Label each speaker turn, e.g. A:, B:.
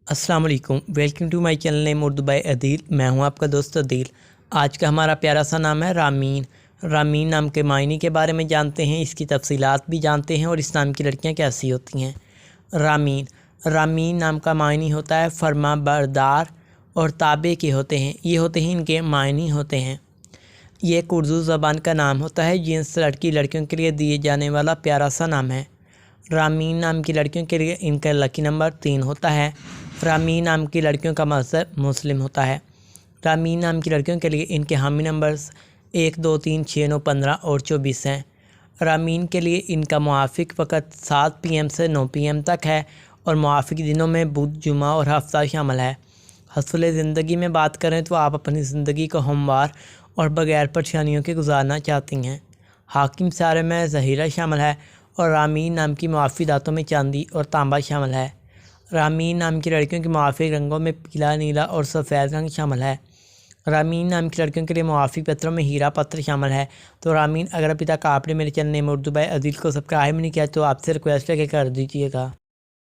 A: السلام علیکم، welcome to my channel name Urdu by Adeel. میں ہوں آپ کا دوست عدیل۔ آج کا ہمارا پیارا سا نام ہے رامین۔ رامین نام کے معنی کے بارے میں جانتے ہیں، اس کی تفصیلات بھی جانتے ہیں اور اس نام کی لڑکیاں کیسی ہوتی ہیں۔ رامین نام کا معنی ہوتا ہے فرما بردار اور تابع کے ہوتے ہیں، یہ ہوتے ہیں ان کے معنی ہوتے ہیں۔ یہ ایک اردو زبان کا نام ہوتا ہے، جنس لڑکیوں کے لیے دیے جانے والا پیارا سا نام ہے۔ رامین نام کی لڑکیوں کے لیے ان کا لکی نمبر 3 ہوتا ہے۔ رامین نام کی لڑکیوں کا مذہب مسلم ہوتا ہے۔ رامین نام کی لڑکیوں کے لیے ان کے حامی نمبرز 1 2 3 6 9 15 اور 24 ہیں۔ رامین کے لیے ان کا موافق وقت 7 PM سے 9 PM تک ہے اور موافق دنوں میں بدھ، جمعہ اور ہفتہ شامل ہے۔ حصول زندگی میں بات کریں تو آپ اپنی زندگی کو ہموار اور بغیر پریشانیوں کے گزارنا چاہتی ہیں۔ حاکم ستارے میں ظہیرہ شامل ہے اور رامین نام کی موافق دھاتوں میں چاندی اور تانبا شامل ہے۔ رامین نام کی لڑکیوں کے موافق رنگوں میں پیلا، نیلا اور سفید رنگ شامل ہے۔ رامین نام کی لڑکیوں کے لیے موافق پتروں میں ہیرا پتر شامل ہے۔ تو رامین، اگر ابھی تک آپ نے میرے چینل نیم اردو بائی عدیل کو سبسکرائب نہیں کیا تو آپ سے ریکویسٹ ہے کہ کر دیجیے گا۔